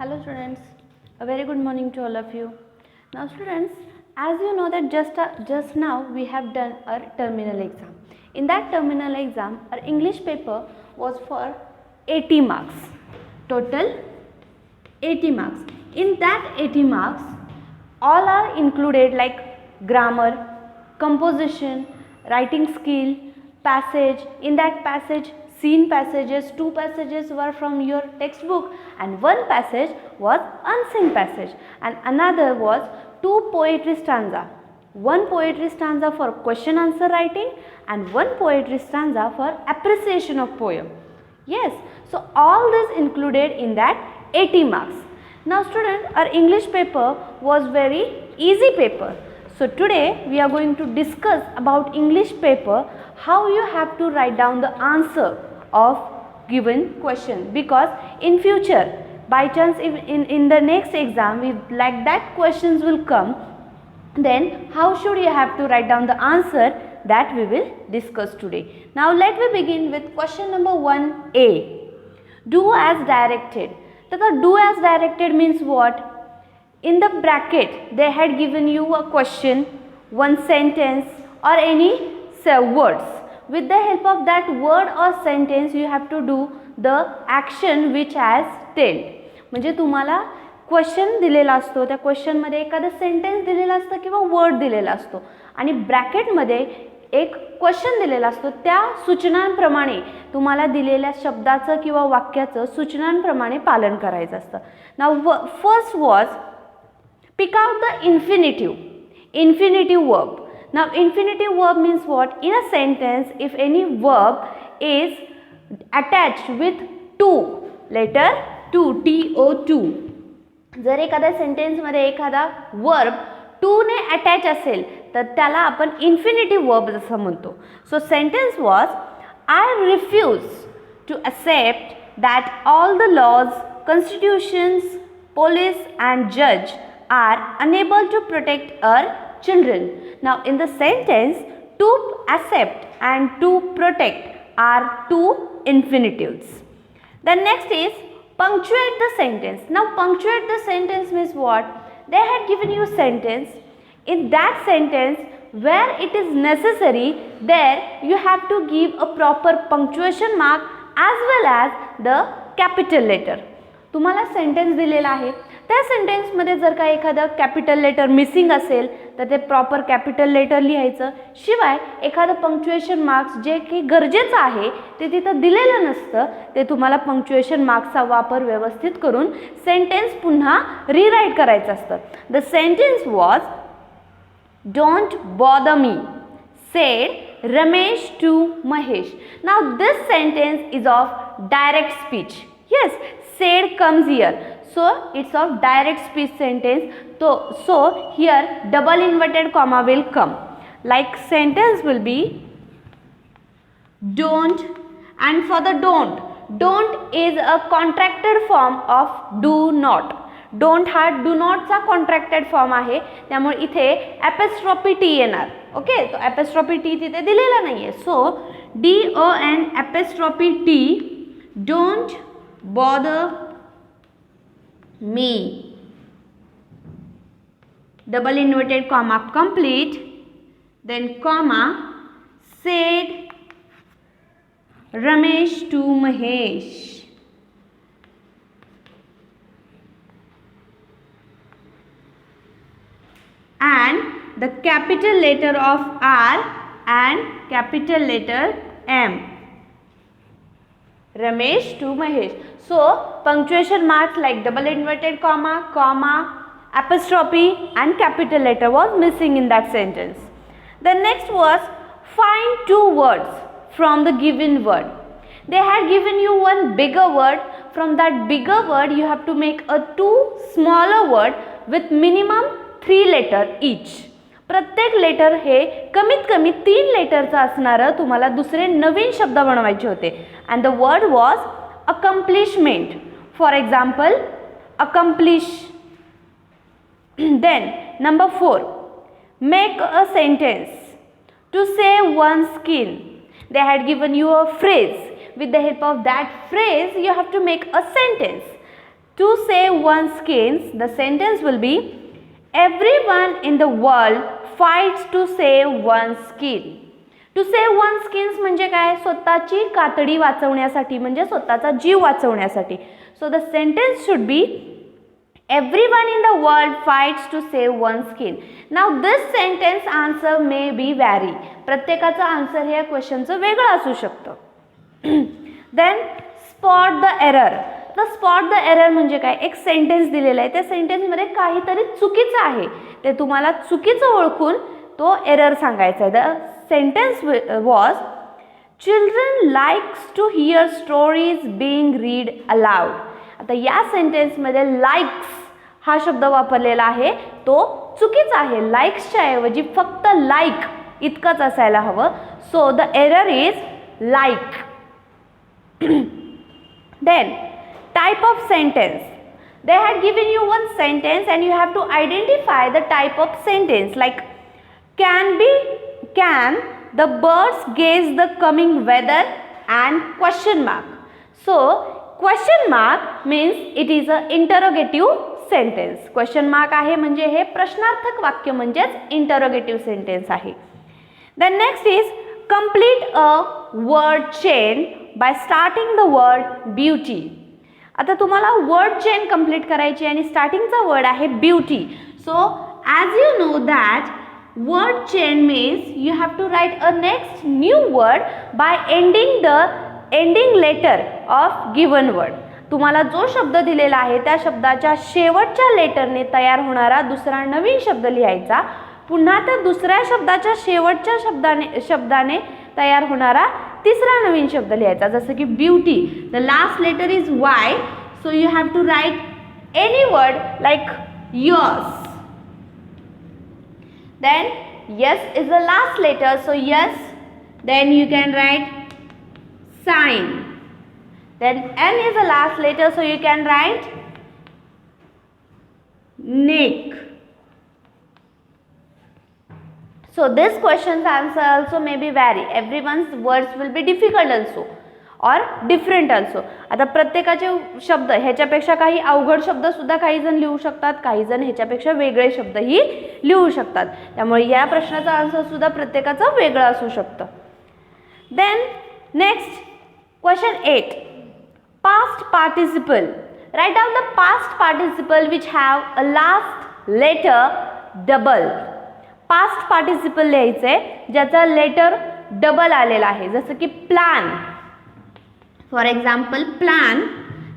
Hello students, a very good morning to all of you. Now students, as you know that just now we have done our terminal exam. In that terminal exam, our English paper was for 80 marks. Total 80 marks. In that 80 marks, all are included like grammar, composition, writing skill, passage. In that passage, seen passages, 2 passages were from your textbook and 1 passage was unseen passage and another was 2 poetry stanza. 1 poetry stanza for question answer writing and 1 poetry stanza for appreciation of poem. Yes, so all this included in that 80 marks. Now student, our English paper was very easy paper. So today we are going to discuss about English paper, how you have to write down the answer of given question, because in future by chance if in the next exam if like that questions will come, then how should you have to write down the answer, that we will discuss today. Now let me begin with question number 1A. Do as directed. Tata, do as directed means what? In the bracket they had given you a question, one sentence or any words. With the help of that word or sentence you have to do the action which has told. म्हणजे तुम्हाला question दिलेला असतो, त्या क्वेश्चनमध्ये एखादा sentence दिलेला असतं किंवा word दिलेला असतो आणि ब्रॅकेटमध्ये एक क्वेश्चन दिलेला असतो, त्या सूचनांप्रमाणे तुम्हाला दिलेल्या शब्दाचं किंवा वाक्याचं सूचनांप्रमाणे पालन करायचं असतं. Now first was pick out the infinitive verb. Now infinitive verb means what? In a sentence if any verb is attached with to, letter to, to, जर एखाद्या सेंटेन्स मध्ये एखादा वर्ब टू ने अटॅच असेल तर त्याला आपण इन्फिनिटिव्ह वर्ब असं म्हणतो. So sentence was I refuse to accept that all the laws, constitutions, police and judge are unable to protect our children. Now in the sentence, to accept and to protect are two infinitives. Then next is punctuate the sentence. Now punctuate the sentence means what? They had given you sentence. In that sentence where it is necessary, there you have to give a proper punctuation mark as well as the capital letter. तुम्हाला sentence दिलेला आहे, त्या सेंटेन्समध्ये जर का एखादं capital letter missing असेल तर ते प्रॉपर कॅपिटल लेटर लिहायचं. शिवाय एखादं पंक्च्युएशन मार्क्स जे की गरजेचं आहे ते तिथं दिलेलं नसतं, ते तुम्हाला पंक्च्युएशन मार्क्सचा वापर व्यवस्थित करून सेंटेन्स पुन्हा रिराईट करायचं असतं. The sentence was don't bother me said Ramesh to Mahesh. Now this sentence is of direct speech. Yes, said comes here, so it's of direct speech sentence. So here double inverted comma will come. Like sentence will be don't, and for the don't is a contracted form of do not. Don't हा do not चा contracted form आहे, त्यामुळे इथे apostrophe t येणार. Okay, तो apostrophe t तिथे दिलेला नाहीये. So don apostrophe t, don't bother me, double inverted comma complete, then comma, said Ramesh to Mahesh. And the capital letter of R and capital letter M. Ramesh to Mahesh. So punctuation marks like double inverted comma, comma, apostrophe and capital letter was missing in that sentence. The next was find two words from the given word. They had given you one bigger word. From that bigger word you have to make a two smaller word with minimum 3 letter each. प्रत्येक letter हे कमीत कमी 3 लेटरचं असणारं तुम्हाला दुसरे नवीन शब्द बनवायचे होते. And the word was accomplishment. For example accomplish. Then number 4, make a sentence to save one skin. They had given you a phrase. With the help of that phrase you have to make a sentence. to save one's skins, the sentence will be everyone in the world fights to save one's skin. To save one's skins म्हणजे काय? स्वतःची कातडी वाचवण्यासाठी, म्हणजे स्वतःचा जीव वाचवण्यासाठी. So the sentence should be everyone in the world fights to save one's skin. Now this sentence answer may be vary. प्रत्येकाचा आन्सर हे क्वेश्चनचं वेगळं असू शकतं. Then spot the error. तर स्पॉट द एरर म्हणजे काय? एक सेंटेन्स दिलेला आहे, त्या सेंटेन्समध्ये काहीतरी चुकीचं आहे, ते तुम्हाला चुकीचं ओळखून तो एरर सांगायचा आहे. The sentence was children likes to hear stories being read aloud. आता या सेंटेन्समध्ये लाइक्स हा शब्द वापरलेला आहे, तो चुकीचा आहे. लाइक्सच्या ऐवजी फक्त लाइक इतकंच असायला हवं. So the error is like. Then type of sentence. They had given you one sentence and you have to identify the type of sentence, like can the birds guess the coming weather and question mark. So question mark means it is a interrogative sentence. question mark आहे म्हणजे हे प्रश्नार्थक वाक्य म्हणजेच interrogative sentence आहे. Then next is complete a word chain by starting the word beauty. आता तुम्हाला word chain complete करायची आणि स्टार्टिंगचा वर्ड आहे beauty. So as you know that word chain means you have to write a next new word by ending letter of given word. तुम्हाला जो शब्द दिलेला आहे त्या शब्दाच्या शेवटच्या लेटरने तयार होणारा दुसरा नवीन शब्द लिहायचा. पुन्हा त्या दुसऱ्या शब्दाच्या शेवटच्या शब्दाने तयार होणारा तिसरा नवीन शब्द लिहायचा. जसं की beauty, the last letter is y, so you have to write any word like yes. Then yes is the last letter, so yes. Then you can write sign. Then n is the last letter, so you can write neck. So this question's answer also may be vary. Everyone's words will be difficult also or different also. आता प्रत्येकाचे शब्द ह्याच्यापेक्षा काही अवघड शब्द सुद्धा काही जण लिहू शकतात, काही जण ह्याच्यापेक्षा वेगळे शब्दही लिहू शकतात. त्यामुळे या प्रश्नाचा आन्सर सुद्धा प्रत्येकाचा वेगळा असू शकतं. Then next question 8. Past participle. Write down the past participle which have a last letter double. Past participle लिहायचे ज्याचा लेटर डबल आलेला आहे. जसं की plan, for example plan.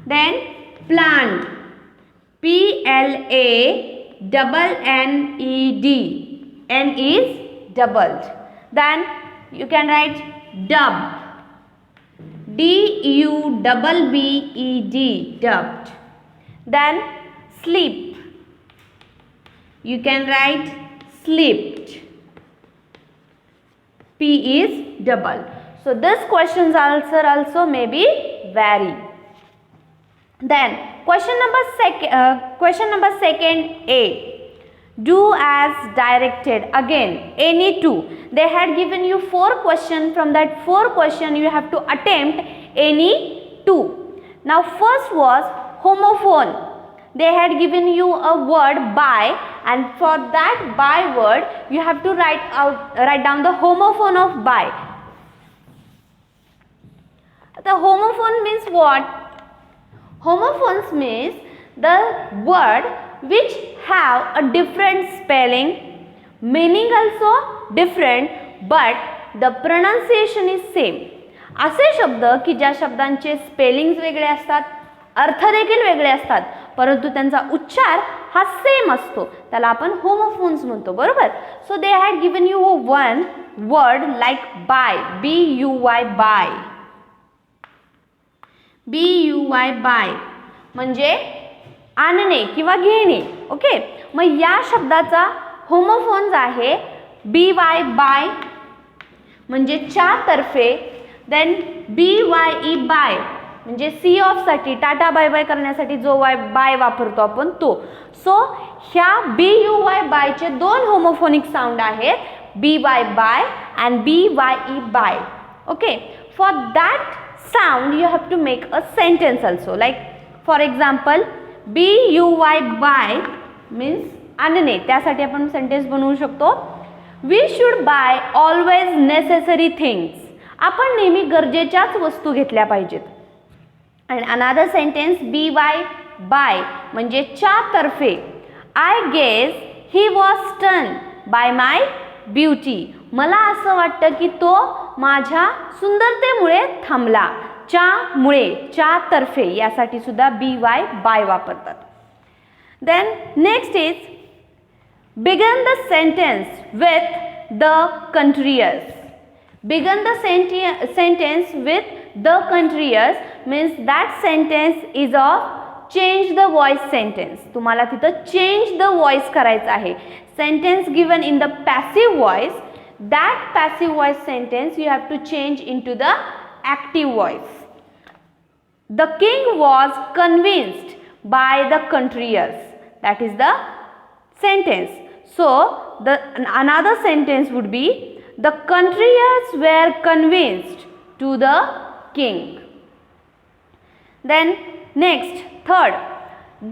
Then planned, PLANNED, N is doubled. Then you can write dub, DUBBED, dubbed. Then sleep, you can write slept, P is double. So this question's answer also may be vary. Then question number second A. Do as directed. Again any two. They had given you 4 questions. From that 4 questions you have to attempt any 2. Now first was homophone. They had given you a word by, and for that by word you have to write down the homophone of by. The homophone means what? Homophones means the word which have a different spelling, meaning also different, but the pronunciation is same. असे शब्द की ज्या शब्दांचे spellings वेगळे असतात, अर्थ देखील वेगळे असतात, परंतु त्यांचा उच्चार हा सेम असतो, त्याला आपण होमोफोन्स म्हणतो. बरोबर. So they had given you one word like buy, BUY, buy. BUY, buy म्हणजे आणणे किंवा घेणे. ओके. मग या शब्दाचा होमोफोन्स आहे BY, बाय म्हणजे च्या तर्फे. देन BYE, बाय म्हणजे सी ऑफ साठी, टाटा बाय बाय करण्यासाठी जो बाय वापरतो आपण तो. सो ह्या BUY, बायचे 2 होमोफोनिक साऊंड आहेत, BY, by and BYE, bye. Okay. For that sound you have to make a sentence also, like for example BUY buy means आणणे, त्यासाठी आपण सेंटेन्स बनवू शकतो. We should buy always necessary things. आपण नेहमी गरजेच्याच वस्तू घेतल्या पाहिजेत. And another sentence BY by म्हणजे च्या तर्फे. I guess he was stun by my beauty. मला असं वाटतं की तो माझ्या सुंदरतेमुळे थांबला. च्यामुळे, च्या तर्फे यासाठी सुद्धा BY बाय वापरतात. Then next is begin the sentence with the countryers. Begin the sentence with the countryers means that sentence is of change the voice sentence. तुम्हाला तिथं change the voice करायचं आहे. Sentence given in the passive voice, that passive voice sentence you have to change into the active voice. The king was convinced by the countryers. That is the sentence. So the another sentence would be the countryers were convinced to the king. Then next, third,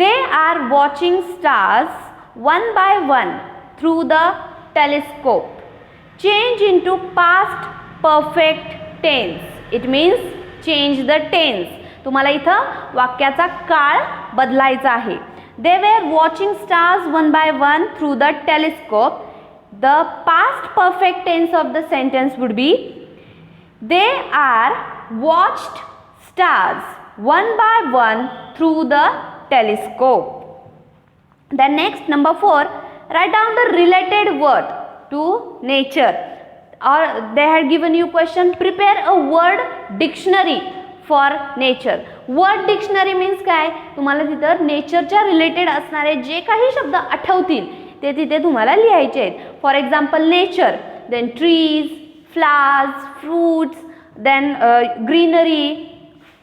they are watching stars one by one through the telescope. Change into past perfect tense. It means change the tense. तुम्हाला इथं वाक्याचा काळ बदलायचा आहे. They were watching stars one by one through the telescope. The past perfect tense of the sentence would be they are watched stars one by one through the telescope. Then next, number 4, write down the related word to nature. Or they had given you question, prepare a word dictionary for nature. Word dictionary means काय, तुम्हाला तिथं नेचरच्या related असणारे जे काही शब्द आठवतील ते तिथे तुम्हाला लिहायचे आहेत. For example nature, then trees, flowers, fruits, then greenery,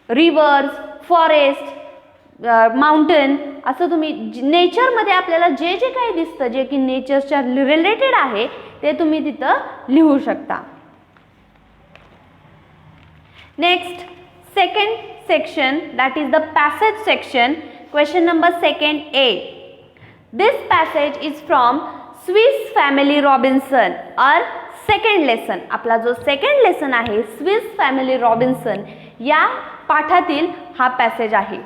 rivers, forest, mountain, असं तुम्ही नेचरमध्ये आपल्याला जे जे काही दिसतं जे की नेचरच्या रिलेटेड आहे ते तुम्ही तिथं लिहू शकता. Next, second section, that is the passage section. Question number 2A. This passage is from Swiss Family Robinson or second lesson. आपला जो second lesson आहे Swiss Family Robinson या पाठातील हा passage आहे.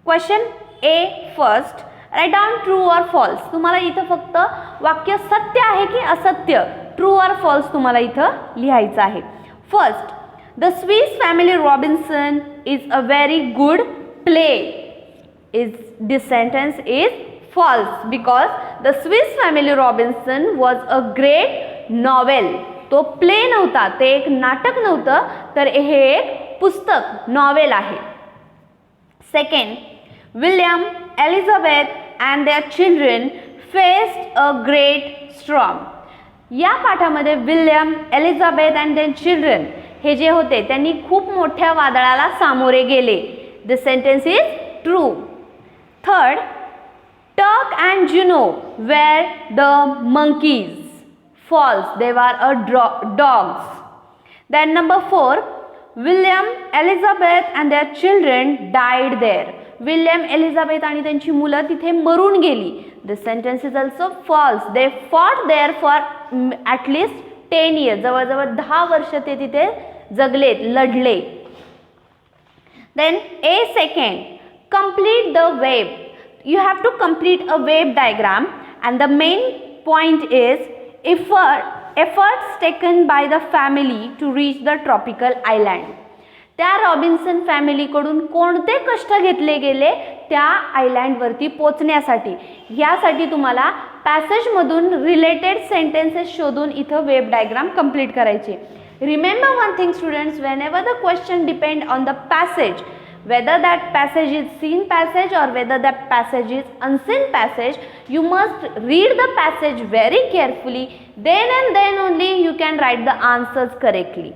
Question A first. Write down true or false. तुम्हाला इथं फक्त वाक्य सत्य आहे की असत्य, true or false तुम्हाला इथं लिहायचं आहे. First, the Swiss Family Robinson is a very good play. This sentence is false because the Swiss Family Robinson was a great novel. तो प्ले नव्हता, ते एक नाटक नव्हतं, तर हे एक पुस्तक नॉवेल आहे. Second, William, Elizabeth and their children faced a great storm. या पाठामध्ये William, Elizabeth and their children हे जे होते त्यांनी खूप मोठ्या वादळाला सामोरे गेले. This sentence is true. Third, Tuck and Juno were the monkeys. False, they were a dogs. Then number 4, William, Elizabeth and their children died there. William, Elizabeth आणि त्यांची मुलं तिथे मरून गेली. This sentence is also false. They fought there for at least 10 years. जवळजवळ 10 वर्ष ते तिथे जगलेत, लढले. Then A second, complete the wave. You have to complete a wave diagram and the main point is efforts taken by the family to reach the tropical island. त्या Robinson फॅमिलीकडून कोणते कष्ट घेतले गेले त्या आयलँडवरती पोचण्यासाठी. यासाठी तुम्हाला पॅसेजमधून रिलेटेड सेंटेन्सेस शोधून इथं वेब डायग्राम कंप्लीट करायचे. Remember one thing students, whenever the question depend on the passage, whether that passage is seen passage or whether that passage is unseen passage, you must read the passage very carefully, then and then only you can write the answers correctly.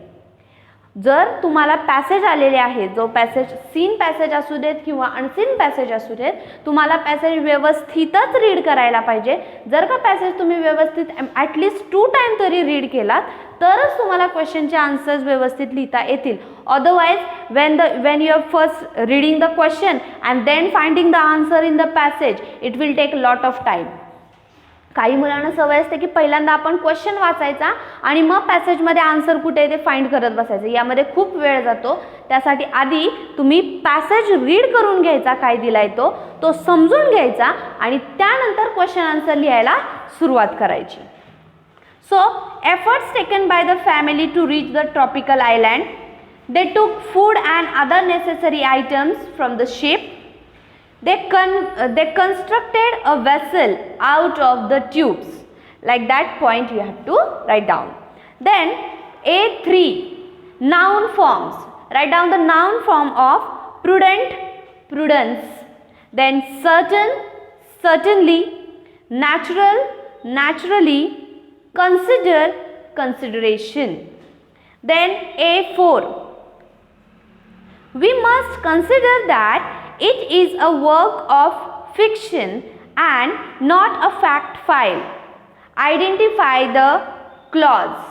जर तुम्हाला passage आलेले आहे, जो passage scene passage असू देत किंवा unseen passage असू देत, तुम्हाला पॅसेज व्यवस्थितच रीड करायला पाहिजे. जर का पॅसेज तुम्ही व्यवस्थित ॲटलिस्ट 2 टाइम तरी रीड केलात तरच तुम्हाला क्वेश्चनचे आन्सर्स व्यवस्थित लिहिता येतील. Otherwise, when you are first reading the question and then finding the answer in the passage, it will take a lot of time. काही मुलांना सवय असते की पहिल्यांदा आपण क्वेश्चन वाचायचा आणि मग पॅसेजमध्ये आन्सर कुठे आहे ते फाइंड करत बसायचं. यामध्ये खूप वेळ जातो. त्यासाठी आधी तुम्ही पॅसेज रीड करून घ्यायचा, काय दिलाय तो समजून घ्यायचा आणि त्यानंतर क्वेश्चन आन्सर लिहायला सुरुवात करायची. So, efforts taken by the family to reach the tropical island. They took food and other necessary items from the ship. They constructed a vessel out of the tubes. Like that point you have to write down. Then A3, noun forms. Write down the noun form of prudent, prudence. Then certain, certainly, natural, naturally, consider, consideration. Then A4, we must consider that it is a work of fiction and not a fact file. Identify the clause.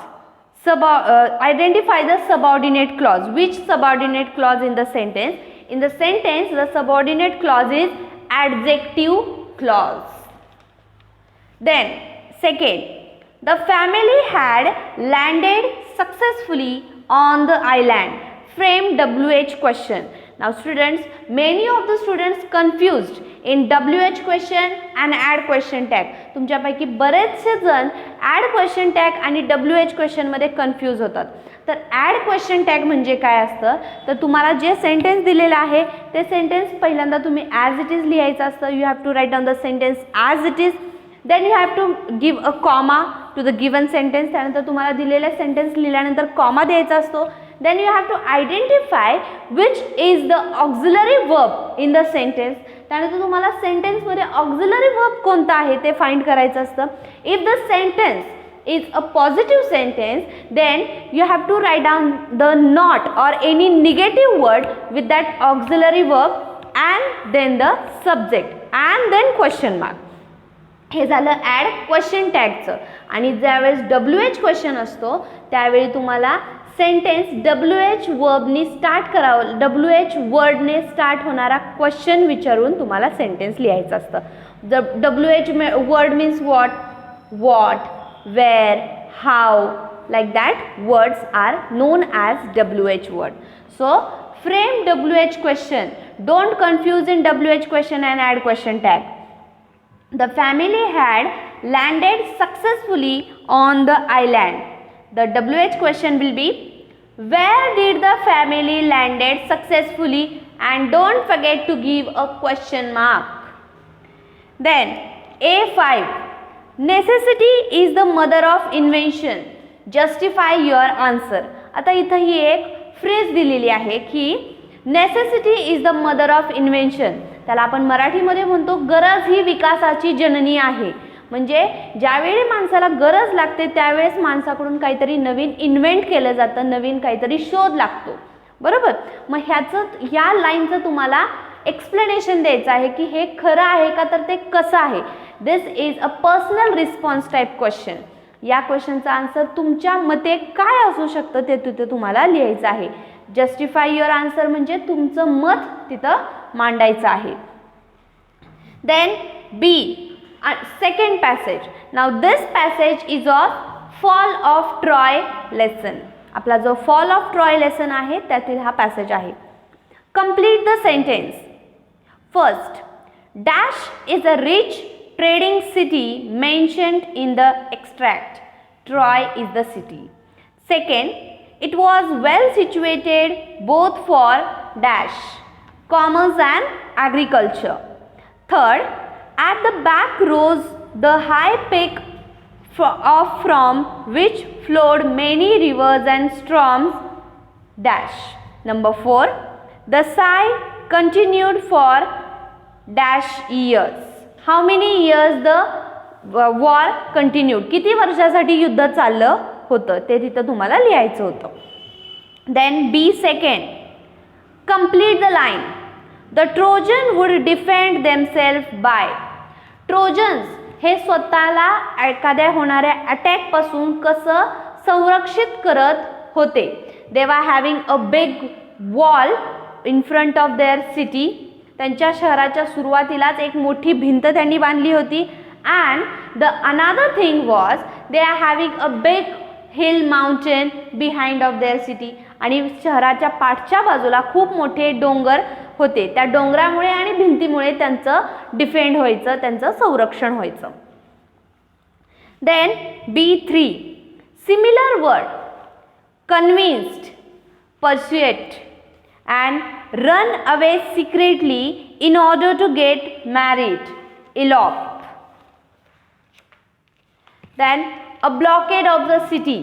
Identify the subordinate clause. Which subordinate clause in the sentence? In the sentence, the subordinate clause is adjective clause. Then, second, the family had landed successfully on the island. Frame WH question. Now students, many of the students confused in WH question and add question tag. तुमच्यापैकी बरेचसे जण add question tag आणि WH question मध्ये confuse होतात. तर add question tag म्हणजे काय असतं, तर तुम्हाला जे सेंटेन्स दिलेलं आहे ते सेंटेन्स पहिल्यांदा तुम्ही as it is लिहायचं असतं. You have to write down the sentence as it is. Then you have to give a comma to the given sentence. त्यानंतर तुम्हाला दिलेला सेंटेन्स लिहिल्यानंतर कॉमा द्यायचा असतो. Then you have to identify which is the auxiliary verb in the sentence. त्यानंतर तुम्हाला sentence मध्ये auxiliary verb कोणता आहे ते फाइंड करायचं असतं. If the sentence is a positive sentence, then you have to write down the not or any negative word with that auxiliary verb and then the subject and then question mark. हे झालं add question टॅगचं. आणि ज्यावेळेस WH question असतो त्यावेळी तुम्हाला sentence WH वर्बनी start करावं, WH वर्डने start होणारा question विचारून तुम्हाला सेंटेन्स लिहायचं असतं. WH word means what, where, how, like that words are known as WH word. So frame WH question. Don't confuse in WH question and add question tag. The family had landed successfully on the island. The WH question will be, where did the family landed successfully, and don't forget to give a question mark. Then A5, necessity is the mother of invention. Justify your answer. आता इथं ही एक phrase दिलेली आहे की necessity is the mother of invention. त्याला आपण मराठीमध्ये म्हणतो गरज ही विकासाची जननी आहे. म्हणजे ज्यावेळी माणसाला गरज लागते त्यावेळेस माणसाकडून काहीतरी नवीन इन्व्हेंट केलं जातं, नवीन काहीतरी शोध लागतो. बरोबर. मग ह्या लाईनचं तुम्हाला एक्सप्लेनेशन द्यायचं आहे की हे खरं आहे का, तर ते कसं आहे. This is a personal response type question. या क्वेश्चनचा आन्सर तुमच्या मते काय असू शकतं ते तिथे तुम्हाला लिहायचं आहे. जस्टिफाय युअर आन्सर म्हणजे तुमचं मत तिथं मांडायचं आहे. Then B, second passage. Now this passage is of Fall of Troy lesson. आपला जो Fall of Troy lesson आहे त्यातील हा passage आहे. Complete the sentence. First, Dash is a rich trading city mentioned in the extract. Troy is the city. Second, it was well situated both for Dash, commerce and agriculture. Third, at the back rose the high peak from which flowed many rivers and streams. Dash. Number 4, the sigh continued for dash years. How many years the war continued? किती वर्षासाठी युद्ध चाललं होतं ते तिथं तुम्हाला लिहायचं होतं. Then B second, complete the line. The Trojan would defend themselves by. Trojans हे स्वतःला एखाद्या होणाऱ्या अटॅक पासून कसं संरक्षित करत होते. दे वर having a big wall in front of their city. त्यांच्या शहराच्या सुरुवातीलाच एक मोठी भिंत त्यांनी बांधली होती. And the another thing was they are having a big hill mountain behind of their city. आणि शहराच्या पाठच्या बाजूला खूप मोठे डोंगर होते. त्या डोंगरामुळे आणि भिंतीमुळे त्यांचं डिफेंड व्हायचं, त्यांचं संरक्षण व्हायचं. Then B3 similar word convinced, परsuade and run away secretly in order to get married, elope. Then a blockade of the city.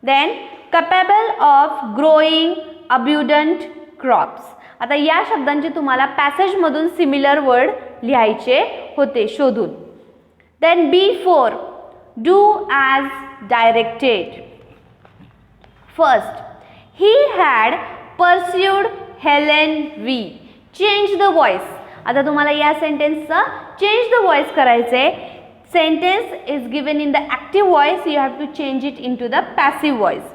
Then capable of growing abundant crops. आता या शब्दांचे तुम्हाला पॅसेजमधून सिमिलर वर्ड लिहायचे होते शोधून. Then B4 do as directed. First, he had pursued Helen V. Change the voice. आता तुम्हाला या सेंटेन्सचा चेंज द व्हॉइस करायचे. Sentence is given in the active voice, you have to change it into the passive voice.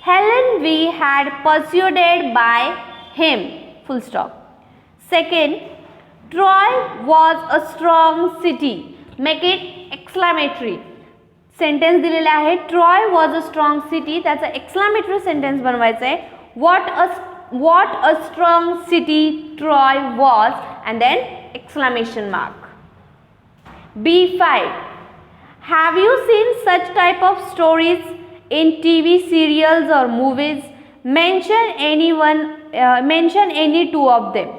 Helen V had persuaded by him, full stop. Second, Troy was a strong city, make it exclamatory. Sentence दिलेले आहे Troy was a strong city, त्याचा exclamatory sentence बनवायचं आहे. what a strong city Troy was and then exclamation mark. B5 have you seen such type of stories in TV serials or movies? Mention any two of them.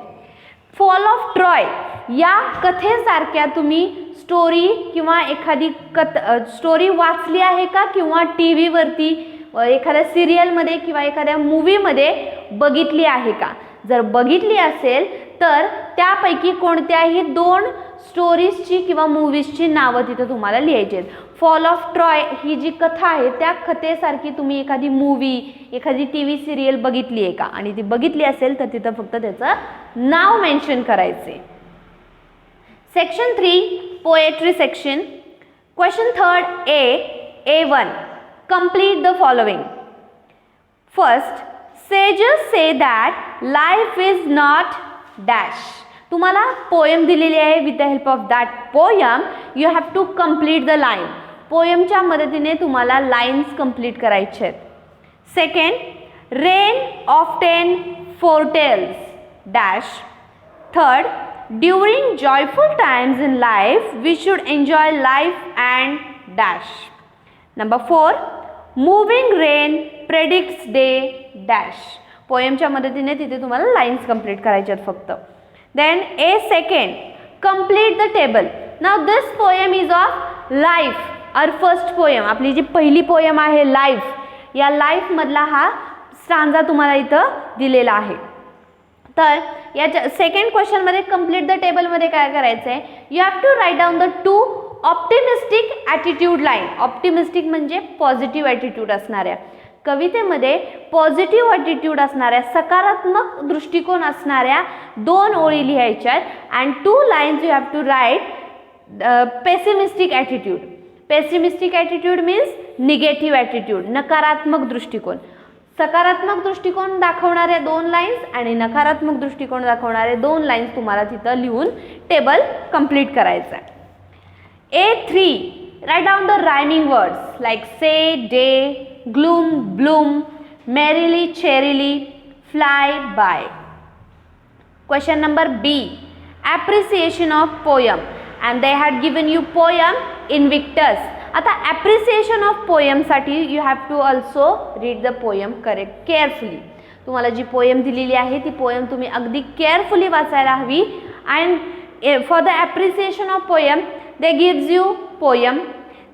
Fall of Troy या कथेसारख्या तुम्ही story किंवा एखादी story वाचली आहे का, किंवा T व्हीवरती एखाद्या सिरियलमध्ये किंवा एखाद्या मूवीमध्ये बघितली आहे का. जर बघितली असेल तर त्यापैकी कोणत्याही 2 स्टोरीजची किंवा मूवीजची नावं तिथं तुम्हाला लिहायची आहेत. फॉल ऑफ ट्रॉय ही जी कथा आहे त्या कथेसारखी तुम्ही एखादी मूवी, एखादी टी व्ही सिरियल बघितली आहे का, आणि ती बघितली असेल तर तिथं फक्त त्याचं नाव मेन्शन करायचे. Section 3 Poetry section. Question 3rd A1. Complete the following. First, sages say that life is not dash. तुम्हाला पोएम दिलेली आहे. with the help of that poem you have to complete the line. पोएमच्या मदतीने तुम्हाला lines complete करायचे आहेत. Second, rain often foretells dash. Third, during joyful times in life we should enjoy life and dash. Number 4, moving rain predicts day dash. पोएमच्या मदतीने तिथे तुम्हाला lines complete करायचे आहेत फक्त. Then A2, complete the table. Now this poem is of life. Our first poem, आपली जी पहिली poem आहे life, या लाईफ मधला हा स्टांजा तुम्हाला इथं दिलेला आहे. तर याच्या सेकंड क्वेश्चनमध्ये कंप्लीट द टेबलमध्ये काय करायचं आहे, you have to write down the 2 optimistic attitude line. Optimistic म्हणजे पॉझिटिव्ह ॲटिट्यूड असणाऱ्या, कवितेमध्ये पॉझिटिव्ह ॲटिट्यूड असणाऱ्या, सकारात्मक दृष्टिकोन असणाऱ्या 2 ओळी लिहायच्या आहेत. And 2 lines you have to write pessimistic attitude. Pessimistic attitude means negative attitude, नकारात्मक दृष्टिकोन. सकारात्मक दृष्टिकोन दाखवणाऱ्या 2 लाईन्स आणि नकारात्मक दृष्टिकोन दाखवणारे 2 लाईन्स तुम्हाला तिथं लिहून टेबल कंप्लीट करायचं आहे. A3, write down the rhyming words like say, day, gloom, bloom, merrily, cheerily, fly by. Question number B, appreciation of poem, and they had given you poem Invictus. आता appreciation of पोएमसाठी you have to also read the poem carefully. तुम्हाला जी poem दिलेली आहे ती poem तुम्ही अगदी carefully वाचायला हवी. And for the appreciation of poem they gives you poem,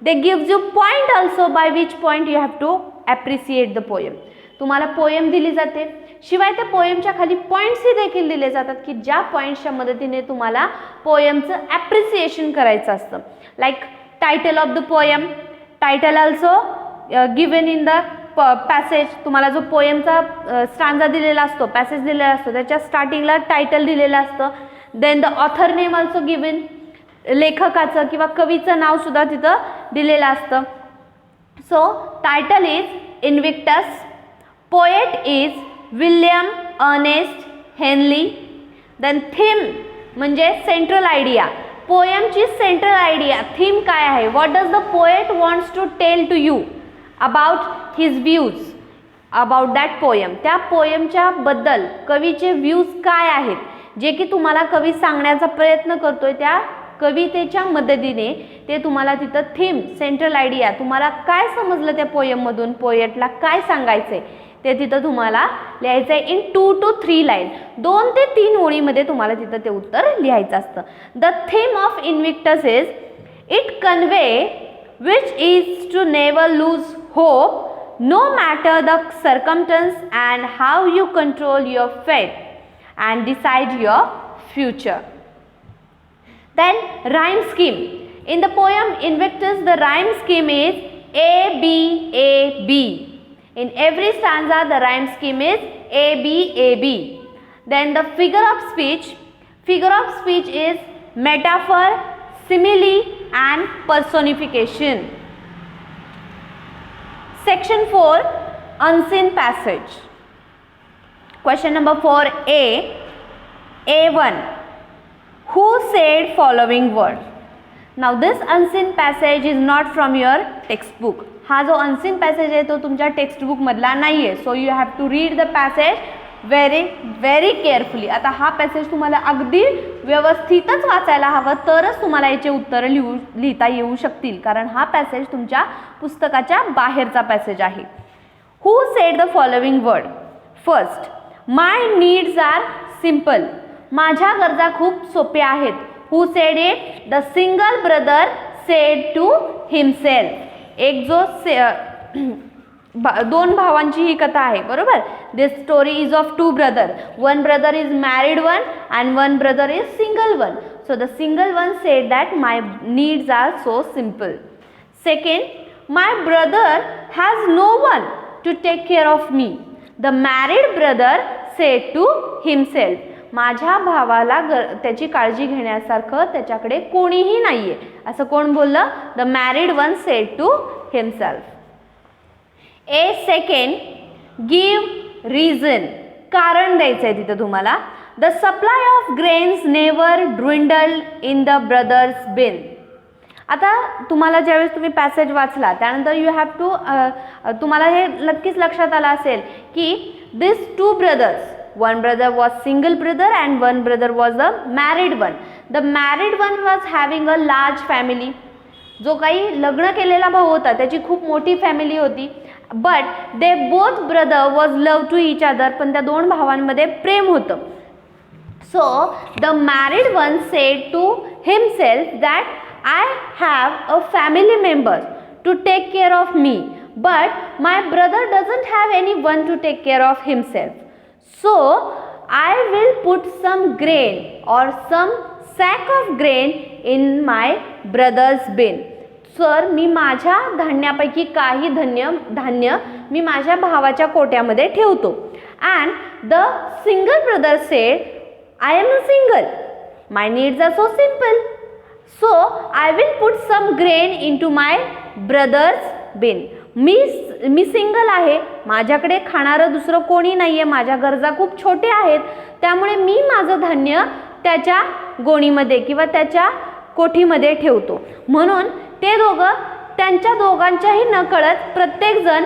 they gives you point also by which point you have to appreciate the poem. तुम्हाला पोएम दिली जाते, शिवाय त्या पोएमच्या खाली पॉईंट्सही देखील दिले जातात की ज्या पॉईंट्सच्या मदतीने तुम्हाला पोएमचं ॲप्रिसिएशन करायचं असतं. Like title of the poem, title also given in the passage. तुम्हाला जो पोएमचा स्टांजा दिलेला असतो, पॅसेज दिलेला असतो, त्याच्या स्टार्टिंगला टायटल दिलेलं असतं. Then the author name also given, लेखकाचं किंवा कवीचं नावसुद्धा तिथं दिलेलं असतं. So title is Invictus, poet is William Ernest Henley. Then theme म्हणजे सेंट्रल आयडिया, पोएमची सेंट्रल आयडिया, थीम काय आहे, what does the poet wants to tell to you about his views about that poem. त्या पोएमच्या बद्दल कवीचे views काय आहेत, जे की तुम्हाला कवी सांगण्याचा प्रयत्न करतोय त्या कवितेच्या मदतीने. ते तुम्हाला तिथं थीम, सेंट्रल आयडिया, तुम्हाला काय समजलं त्या पोएममधून, पोएटला काय सांगायचंय ते तिथं तुम्हाला लिहायचं आहे इन 2 to 3 लाईन. 2 ते 3 ओळीमध्ये तुम्हाला तिथं ते उत्तर लिहायचं असतं. The theme of Invictus is it convey which is to never lose hope no matter the circumstance and how you control your fate and decide your future. Then rhyme scheme. In the poem Invictus, the rhyme scheme is A B A B. In every stanza the rhyme scheme is A B A B. Then the figure of speech. Figure of speech is metaphor, simile and personification. Section 4, unseen passage. Question number 4A. A1. Who said following word? Now this unseen passage is not from your textbook. हा जो unseen passage आहे तो तुमच्या textbook मधला नाही आहे. So you have to read the passage very carefully. आता हा पॅसेज तुम्हाला अगदी व्यवस्थितच वाचायला हवं, तरच तुम्हाला याचे उत्तर लिहिता येऊ शकतील, कारण हा पॅसेज तुमच्या पुस्तकाच्या बाहेरचा पॅसेज आहे. Who said the following word? First, my needs are simple. माझ्या गरजा खूप सोप्या आहेत. Who said it? The single brother said to himself. एक जो दोन भावांची ही कथा आहे, बरोबर. This story is of 2 brother. One brother is married one and one brother is single one. So the single one said that my needs are so simple. Second, my brother has no one to take care of me. The married brother said to himself. माझ्या भावाला त्याची काळजी घेण्यासारखं त्याच्याकडे कोणीही नाहीये, असं कोण बोललं? The married one said to himself. A second, give reason. कारण द्यायचं आहे तिथं तुम्हाला. The supply of grains never dwindle in the brother's bin. आता तुम्हाला ज्यावेळेस तुम्ही पॅसेज वाचला त्यानंतर यू हॅव टू तुम्हाला हे नक्कीच लक्षात आलं असेल की दिस 2 brothers, one brother was single brother and one brother was a married one. The married one was having a large family. जो काही लग्न केलेला भाऊ होता त्याची खूप मोठी फॅमिली होती. But they both brother was love to each other. पण त्या 2 भावांमध्ये प्रेम होतं. So the married one said to himself that I have a family member to take care of me, but my brother doesn't have anyone to take care of himself. So I will put some grain or some sack of grain in my brother's bin. Sir, मी माझ्या धान्यापैकी काही धान्य मी माझ्या भावाच्या कोट्यामध्ये ठेवतो. And the single brother said, I am a single. My needs are so simple. So I will put some grain into my brother's bin. Me single आहे, माझ्याकडे खाणारं दुसरं कोणी नाही आहे, माझ्या गरजा खूप छोट्या आहेत, त्यामुळे मी माझं धान्य त्याच्या गोणीमध्ये किंवा त्याच्या कोठीमध्ये ठेवतो. म्हणून ते दोघं त्यांच्या दोघांच्याही नकळत प्रत्येकजण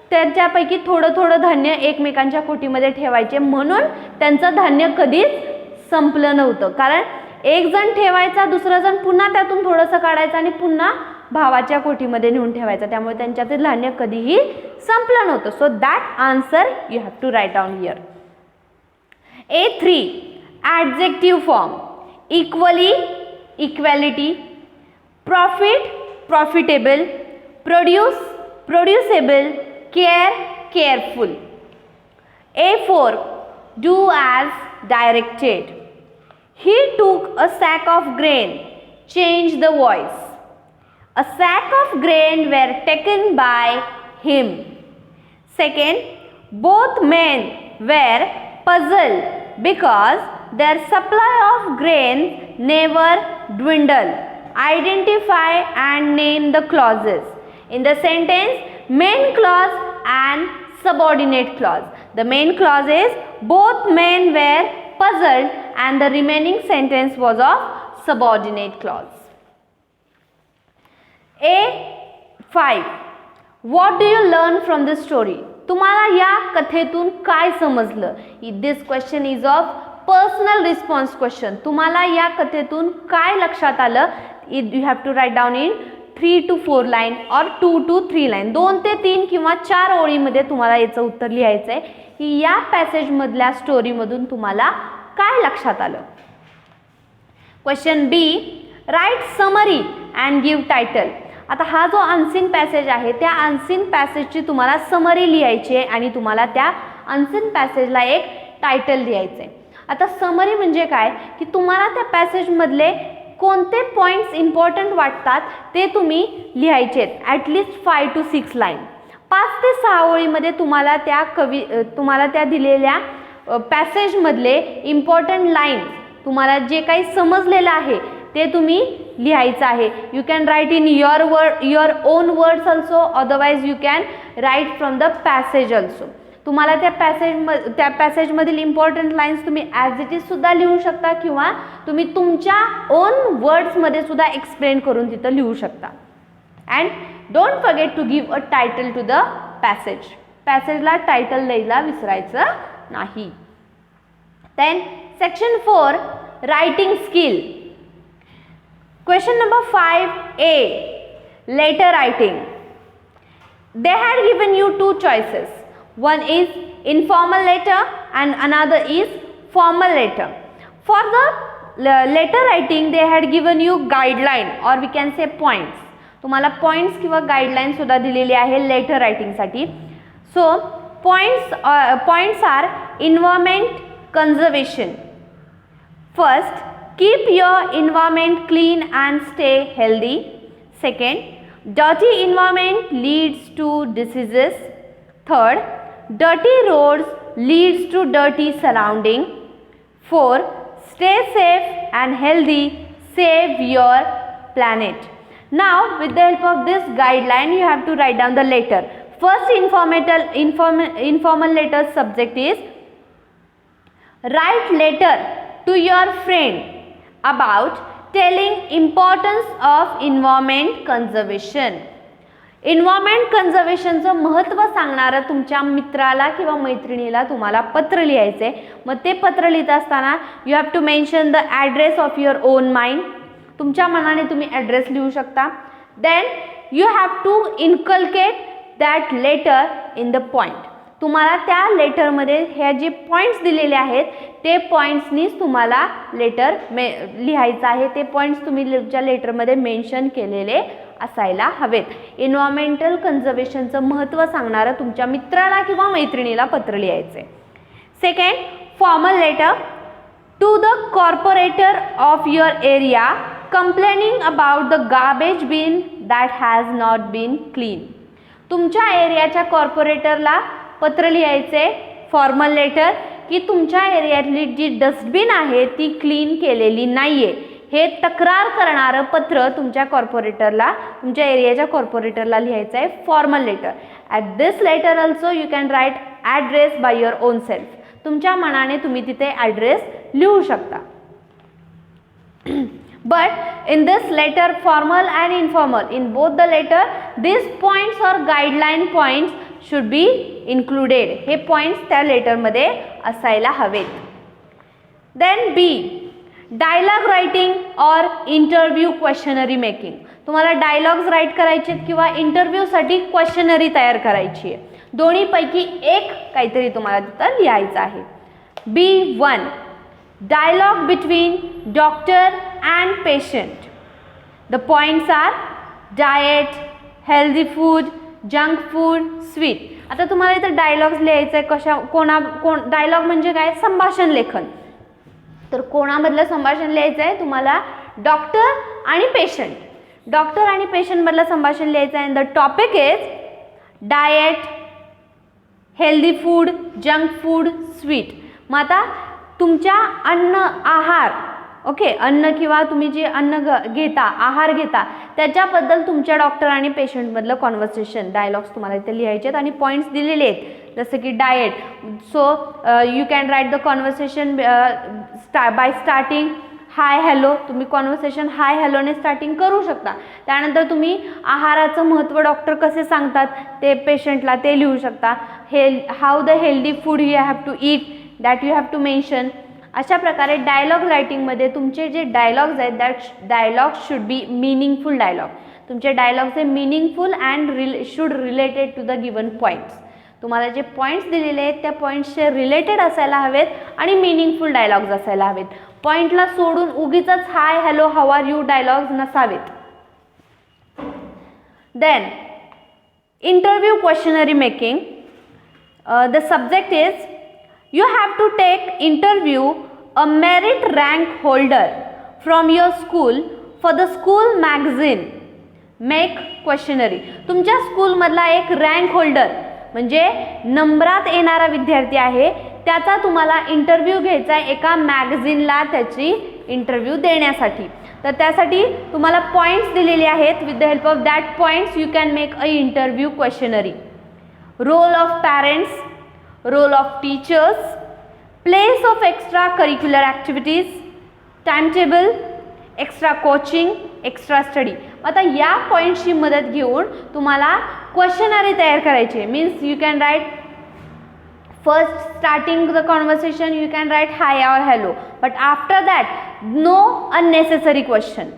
त्यांच्यापैकी थोडं थोडं धान्य एकमेकांच्या कोठीमध्ये ठेवायचे. म्हणून त्यांचं धान्य कधीच संपलं नव्हतं, कारण एक जण ठेवायचा, दुसरा जण पुन्हा त्यातून थोडंसं काढायचं आणि पुन्हा भावाच्या कोठीमध्ये नेऊन ठेवायचं. त्यामुळे त्यांच्यातील धान्य कधीही संपलं नव्हतं. So that answer you have to write down here. A3, adjective form. Equally, equality. Profit, profitable. Produce, producible. Care, careful. A4, do as directed. He took a sack of grain. Change the voice. A sack of grain were taken by him. Second, both men were puzzled because their supply of grain never dwindled. Identify and name the clauses. In the sentence, main clause and subordinate clause. The main clause is both men were puzzled and the remaining sentence was of subordinate clause. A5. What do you learn from this story? तुम्हाला या कथेतून काय समजलं? This question is of personal response question. तुम्हाला या कथेतून काय लक्षात आलं? You have to write down in 3 to 4 line or 2 to 3 line. 2 ते 3 किंवा 4 ओळीमध्ये तुम्हाला याचं उत्तर लिहायचं आहे की या पॅसेज मधल्या स्टोरी मधून तुम्हाला काय लक्षात आलं. Question B, write summary and give title. आता हा जो अनसीन पॅसेज आहे त्या अनसीन पॅसेजची तुम्हाला समरी लिहायची आहे आणि तुम्हाला त्या अनसीन पॅसेजला एक टायटल द्यायचं आहे. आता समरी म्हणजे काय की तुम्हाला त्या पॅसेजमधले कोणते पॉईंट्स इम्पॉर्टंट वाटतात ते तुम्ही लिहायचे आहेत. At least 5 to 6 line. 5 ते 6 ओळीमध्ये तुम्हाला त्या दिलेल्या पॅसेजमधले इम्पॉर्टंट लाईन्स तुम्हाला जे काही समजलेलं आहे ते तुम्ही लिहायचं आहे. You can right in your on words also, otherwise you can right from the passage also. तुम्हाला त्या पॅसेजमधील इम्पॉर्टंट लाईन्स तुम्ही ॲज इट इज सुद्धा लिहू शकता किंवा तुम्ही तुमच्या ओन वर्ड्समध्ये सुद्धा एक्सप्लेन करून तिथं लिहू शकता. And don't forget to give a title to the passage. पॅसेजला टायटल द्यायला विसरायचं नाही. Then section 4, writing skill. Question number 5A, letter writing. They had given you 2 choices. One is informal letter and another is formal letter. For the letter writing they had given you guideline or we can say points. तुम्हाला points किंवा guidelines सुद्धा दिलेले आहे letter writing साठी. So points are environment conservation. First, keep your environment clean and stay healthy. Second, dirty environment leads to diseases. Third, dirty roads leads to dirty surrounding. 4, stay safe and healthy, save your planet. Now with the help of this guideline you have to write down the letter. First informal letter subject is write letter to your friend about telling importance of environment conservation. Environment कन्झर्वेशनचं महत्त्व सांगणारं तुमच्या मित्राला किंवा मैत्रिणीला तुम्हाला पत्र लिहायचं आहे. मग ते पत्र लिहित असताना you have to mention the address of your own mind. तुमच्या मनाने तुम्ही ॲड्रेस लिहू शकता. Then you have to inculcate that letter in the point. तुम्हाला त्या लेटरमध्ये ह्या जे पॉईंट्स दिलेले आहेत ते पॉईंट्सनीच तुम्हाला लेटर लिहायचं आहे. ते पॉईंट्स तुम्ही तुमच्या लेटरमध्ये मेन्शन केलेले असायला हवेत. एन्व्हायरमेंटल कन्झर्वेशनचं महत्त्व सांगणारं तुमच्या मित्राला किंवा मैत्रिणीला पत्र लिहायचे. Second, formal letter to the corporator of your area complaining about the garbage bin that has not been clean. तुमच्या एरियाच्या कॉर्पोरेटरला पत्र लिहायचे फॉर्मल लेटर की तुमच्या एरियातली जी डस्टबिन आहे ती क्लीन केलेली नाही आहे हे तक्रार करणारं पत्र तुमच्या कॉर्पोरेटरला तुमच्या एरियाच्या कॉर्पोरेटरला लिहायचं आहे. Formal letter. At this letter also you can write address by your own self. तुमच्या मनाने तुम्ही तिथे ॲड्रेस लिहू शकता. But in this letter, formal and informal, in both the letter, these points or guideline points should be included. हे points त्या letter मध्ये असायला हवेत. Then B, dialogue writing or interview questionnaire making. तुम्हाला dialogues write करायचे किंवा interview साठी questionnaire तयार करायची आहे. दोन्हीपैकी एक काहीतरी तुम्हाला तिथं लिहायचं आहे. B1, dialogue between doctor and patient. The points are diet, healthy food, junk food, sweet. आता तुम्हाला इथं डायलॉग्स लिहायचं आहे. डायलॉग म्हणजे काय? संभाषण लेखन. तर कोणामधलं संभाषण लिहायचं आहे तुम्हाला? डॉक्टर आणि पेशंट. डॉक्टर आणि पेशंट मधलं संभाषण लिहायचं आहे. The topic is diet, healthy food, junk food, sweet. मग आता तुमच्या अन्न आहार, ओके, अन्न किंवा तुम्ही जे अन्न घेता, आहार घेता त्याच्याबद्दल तुमच्या डॉक्टर आणि पेशंटमधलं कॉन्व्हर्सेशन, डायलॉग्स तुम्हाला इथे लिहायचे आहेत आणि पॉईंट्स दिलेले आहेत. जसं की diet. So you can write the conversation bye starting hi hello. तुम्ही कॉन्व्हर्सेशन हाय हॅलोने स्टार्टिंग करू शकता. त्यानंतर तुम्ही आहाराचं महत्त्व डॉक्टर कसे सांगतात ते पेशंटला ते लिहू शकता. How the healthy food you have to eat that you have to mention. अशा प्रकारे डायलॉग रायटिंगमध्ये तुमचे जे डायलॉग्स आहेत that dialogues should be meaningful dialogue. तुमचे डायलॉग्स हे meaningful and should related to the given points. तुम्हाला जे पॉईंट्स दिलेले आहेत त्या पॉईंट्सचे रिलेटेड असायला हवेत आणि मिनिंगफुल डायलॉग्स असायला हवेत. पॉईंटला सोडून उगीच hi hello how are you dialogues नसावेत. Then interview questionnaire making. The subject is you have to take interview a merit rank holder from your school for the school magazine make questionnaire. तुमच्या स्कूलमधला एक rank holder म्हणजे नंबरात येणारा विद्यार्थी आहे त्याचा तुम्हाला interview घ्यायचा आहे एका मॅगझिनला त्याची इंटरव्ह्यू देण्यासाठी. तर त्यासाठी तुम्हाला पॉईंट्स दिलेले आहेत. With the help of that points you can make a interview questionnaire. Role of parents, role of teachers, place of extra curricular activities, timetable, extra coaching, extra study. आता या पॉईंट्सची मदत घेऊन तुम्हाला क्वेश्चनरी तयार करायचे. Means you can right first starting the conversation you can right high or hello but after that know unnecessary question.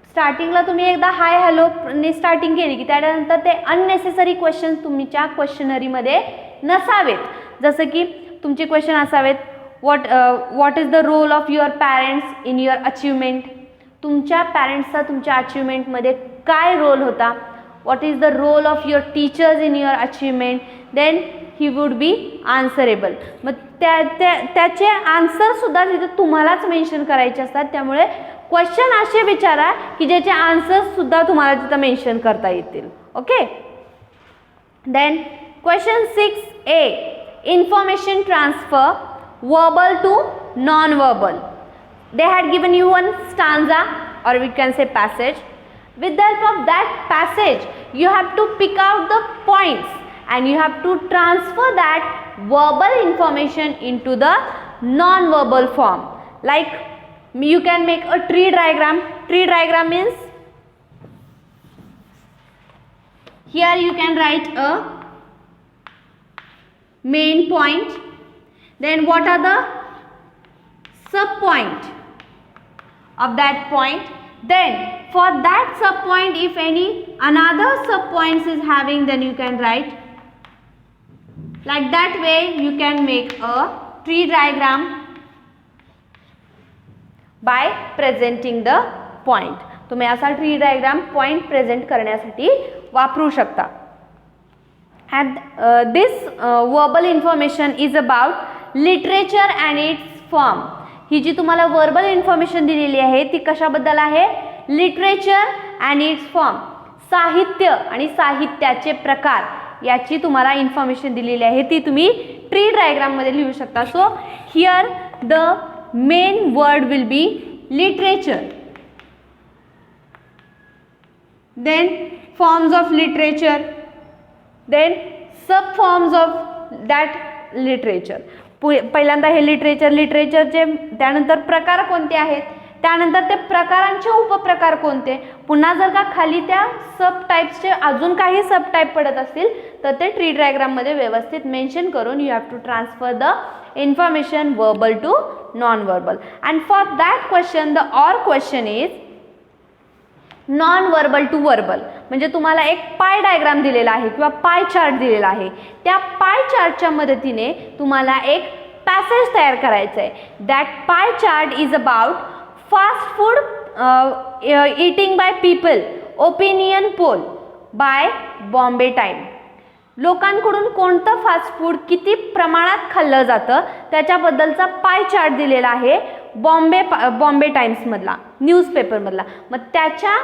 स्टार्टिंगला तुम्ही एकदा हाय हॅलोने स्टार्टिंग केली की त्यानंतर ते अननेसेसरी क्वेश्चन तुमच्या क्वेश्चनरीमध्ये नसावेत. जसं की तुमचे क्वेश्चन असावेत what is the role of your parents in your achievement. तुमच्या पॅरेंट्सचा तुमच्या अचिव्हमेंटमध्ये काय रोल होता. What is the role of your teachers in your achievement. Then he would be answerable. मग त्याचे आन्सरसुद्धा तिथे तुम्हालाच मेन्शन करायचे असतात. त्यामुळे क्वेश्चन असे विचारा की ज्याचे आन्सर्ससुद्धा तुम्हाला तिथं मेन्शन करता येतील. Okay. Then question 6A, information transfer verbal to non-verbal. They had given you one stanza or we can say passage. With the help of that passage you have to pick out the points and you have to transfer that verbal information into the non-verbal form. Like you can make a tree diagram. Tree diagram means here you can write a main point, then what are the sub point of that point. Then for that sub point if any another sub points is having then you can write like that way. You can make a tree diagram by presenting the point. तुम्ही असा tree diagram point present करण्यासाठी वापरू शकता. And this verbal information is about literature and its form. ही जी तुम्हाला verbal information दिलेली आहे ती कशाबद्दल आहे. Literature and it's form. साहित्य आणि साहित्याचे प्रकार याची तुम्हाला इन्फॉर्मेशन दिलेली आहे ती तुम्ही ट्री डायग्राममध्ये लिहू शकता. So here the main word will be literature. Then forms of literature. Then sub forms of that literature. पहिल्यांदा हे लिटरेचरचे त्यानंतर प्रकार कोणते आहेत, त्यानंतर ते प्रकारांचे उपप्रकार कोणते, पुन्हा जर का खाली त्या सब टाईप्सचे अजून काही सब टाईप पडत असतील तर ते ट्री डायग्राममध्ये व्यवस्थित मेन्शन करून you have to transfer the information verbal to non verbal. And for that question the or question is non verbal to verbal. म्हणजे तुम्हाला एक पाय डायग्राम दिलेला आहे किंवा पाय चार्ट दिलेला आहे. त्या पाय चार्टच्या मदतीने तुम्हाला एक पॅसेज तयार करायचं आहे. That pie chart is about fast food eating by people, opinion poll by Bombay time. लोकांकडून कोणतं फास्ट फूड किती प्रमाणात खाल्लं जातं त्याच्याबद्दलचा पाय चार्ट दिलेला आहे बॉम्बे टाइम्समधला, न्यूजपेपरमधला. मग त्याच्या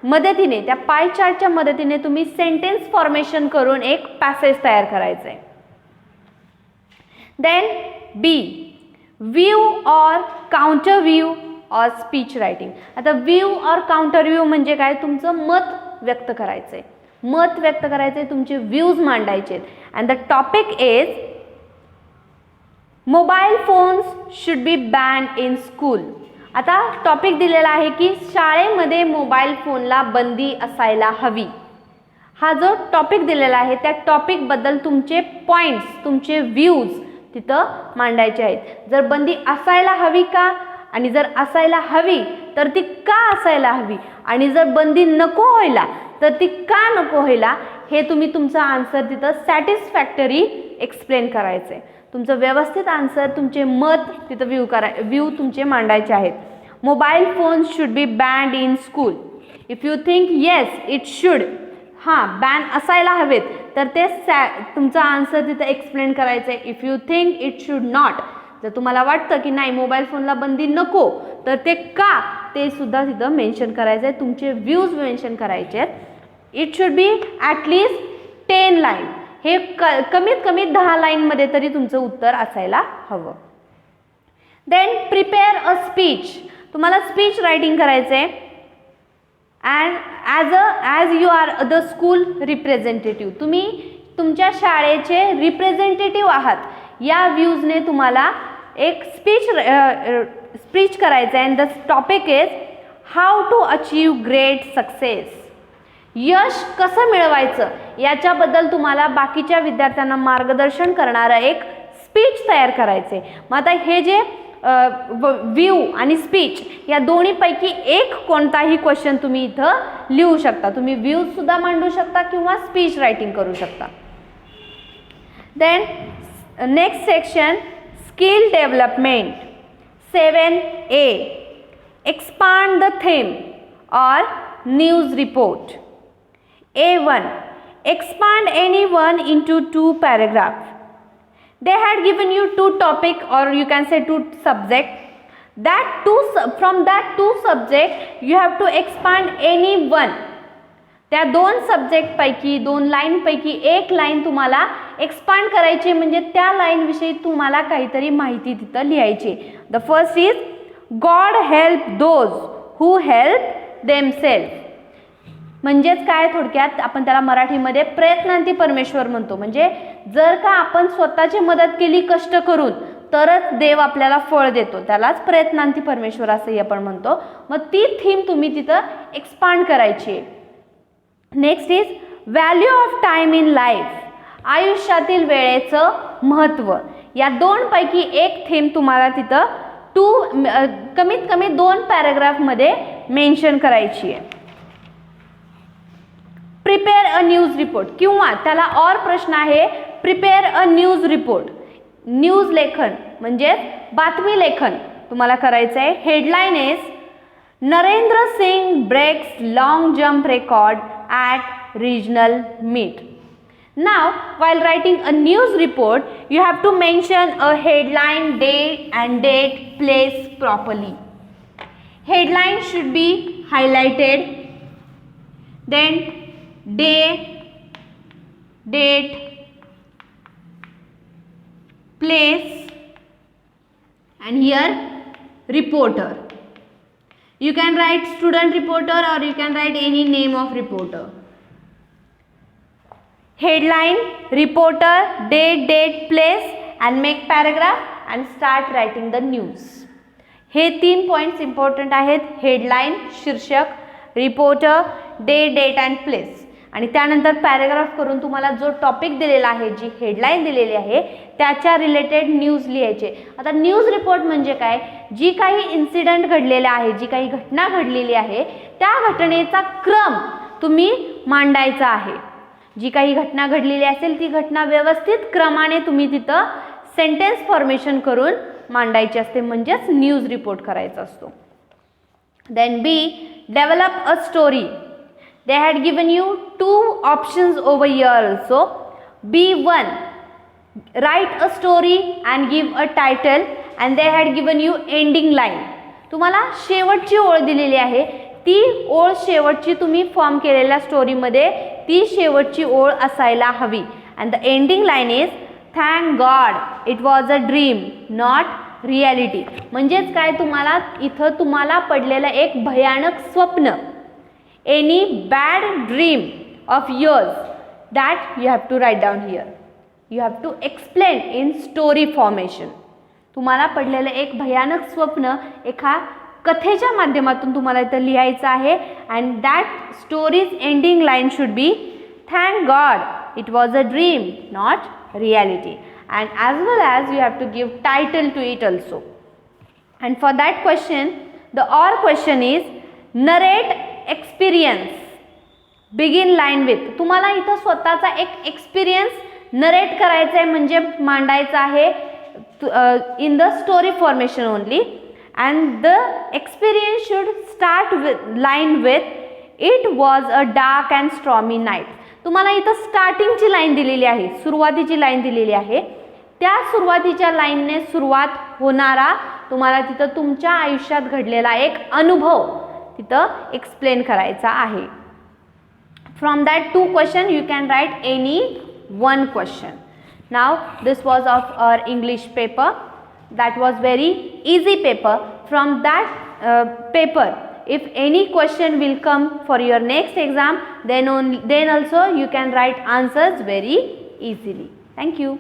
मदतीने त्या पाय चार्टच्या मदतीने तुम्ही सेंटेन्स फॉर्मेशन करून एक पॅसेज तयार करायचं आहे. देन बी, व्ह्यू और काउंटर व्ह्यू और स्पीच रायटिंग. आता व्ह्यू और काउंटर व्ह्यू म्हणजे काय, तुमचं मत व्यक्त करायचं आहे. मत व्यक्त करायचे, तुमचे व्ह्यूज मांडायचे. And the topic is mobile phones should be band in school. आता टॉपिक दिलेला आहे की शाळेमध्ये मोबाईल फोनला बंदी असायला हवी. हा जो टॉपिक दिलेला आहे त्या टॉपिकबद्दल तुमचे पॉईंट्स, तुमचे व्ह्यूज तिथं मांडायचे आहेत. जर बंदी असायला हवी का, आणि जर असायला हवी तर ती का असायला हवी, आणि जर बंदी नको व्हायला तर ती का नको व्हायला, हे तुम्ही तुमचा आन्सर तिथं सॅटिस्फॅक्टरी एक्सप्लेन करायचं आहे. तुमचं व्यवस्थित आन्सर, तुमचे मत तिथं व्ह्यू तुमचे मांडायचे आहेत. Mobile phones should be band in school. If you think yes it should, हां बॅन असायला हवेत, तर ते तुमचा आन्सर तिथं एक्सप्लेन करायचं आहे. If you think it should not, जर तुम्हाला वाटतं की नाही मोबाईल फोनला बंदी नको, तर ते का, ते सुद्धा तिथं मेन्शन करायचं आहे. तुमचे व्ह्यूज मेन्शन करायचे आहेत. It should be at least 10 line. हे कमीत कमी 10 लाईनमध्ये तरी तुमचं उत्तर असायला हवं. Then prepare a speech. तुम्हाला स्पीच रायटिंग करायचं आहे. And as you are the school representative, तुम्ही तुमच्या शाळेचे रिप्रेझेंटेटिव्ह आहात. या व्ह्यूजने तुम्हाला एक स्पीच करायचं आहे. And the topic is how to achieve great success. यश कसं मिळवायचं याच्याबद्दल तुम्हाला बाकीच्या विद्यार्थ्यांना मार्गदर्शन करणारं एक स्पीच तयार करायचं आहे. मग आता हे जे व्ह्यू आणि स्पीच या दोन्हीपैकी एक कोणताही क्वेश्चन तुम्ही इथं लिहू शकता. तुम्ही व्ह्यूजसुद्धा मांडू शकता किंवा स्पीच रायटिंग करू शकता. Then next section skill development. 7A expand the theme or news report. A1 expand any one into 2 paragraphs. They had given you 2 topic or you can say 2 subject. From that 2 subject you have to expand any one. त्या 2 subject पैकी 2 line पैकी एक line तुम्हाला expand करायची, म्हणजे त्या line विषयी तुम्हाला काहीतरी माहिती तिथं लिहायची. The first is God help those who help themselves. म्हणजेच काय, थोडक्यात आपण त्याला मराठीमध्ये प्रयत्नांती परमेश्वर म्हणतो. म्हणजे जर का आपण स्वतःची मदत केली कष्ट करून, तरच देव आपल्याला फळ देतो. त्यालाच प्रयत्नांती परमेश्वर असंही आपण म्हणतो. मग ती थीम तुम्ही तिथं एक्सपांड करायची आहे. Next is value of time in life. आयुष्यातील वेळेचं महत्त्व. या 2 पैकी एक थीम तुम्हाला तिथं कमीत कमी 2 पॅराग्राफमध्ये मेन्शन करायची आहे. प्रिपेअर अ न्यूज रिपोर्ट, किंवा त्याला और प्रश्न आहे prepare a news report. News लेखन म्हणजे बातमी लेखन तुम्हाला करायचं आहे. Headline is Narendra Singh breaks long jump record at regional meet. नाव while writing a news report you have to mention a headline, date and date, place properly. Headline should be highlighted, then day, date, place and here reporter. You can write student reporter or you can write any name of reporter. Headline, reporter, date, place and make paragraph and start writing the news. हे 3 points important आहेत. Headline शीर्षक, reporter, date and place, आणि त्यानंतर paragraph करून तुम्हाला जो topic दिलेला आहे, जी हेडलाईन दिलेली आहे त्याच्या रिलेटेड न्यूज लिहायचे. आता न्यूज रिपोर्ट म्हणजे काय, जी काही इन्सिडेंट घडलेला आहे, जी काही घटना घडलेली आहे त्या घटनेचा क्रम तुम्ही मांडायचा आहे. जी काही घटना घडलेली असेल ती घटना व्यवस्थित क्रमाने तुम्ही तिथं सेंटेन्स फॉर्मेशन करून मांडायची असते, म्हणजेच न्यूज रिपोर्ट करायचा असतो. Then B, develop a story. They had given you 2 options over here also. B1, write a story and give a title and they had given you ending line. तुम्हाला शेवटची ओळ दिलेली आहे, ती ओळ शेवटची तुम्ही फॉर्म केलेल्या स्टोरीमध्ये ती शेवटची ओळ असायला हवी. and the ending line is thank God it was a dream not reality. म्हणजेच काय, तुम्हाला पडलेलं एक भयानक स्वप्न, any bad dream of yours that you have to write down here. You have to explain in story formation. तुम्हाला पडलेलं एक भयानक स्वप्न एका कथेच्या माध्यमातून तुम्हाला इथं लिहायचं आहे. And that stories ending line should be thank God it was a dream not reality. And as well as you have to give title to it also. And for that question the or question is narrate experience begin line with. तुम्हाला इथं स्वतःचा एक experience narrate करायचा आहे म्हणजे मांडायचा आहे in the story formation only, and the experience should start with line with it was a dark and stormy night. तुम्हाला इथं स्टार्टिंगची लाईन दिलेली आहे, सुरुवातीची लाईन दिलेली आहे. त्या सुरुवातीच्या लाईनने सुरुवात होणारा तुम्हाला तिथं तुमच्या आयुष्यात घडलेला एक अनुभव तिथं एक्सप्लेन करायचा आहे. From that two question you can write any one question. Now this was of our English paper. That was very easy paper. From that paper, if any question will come for your next exam, then also you can write answers very easily. Thank you.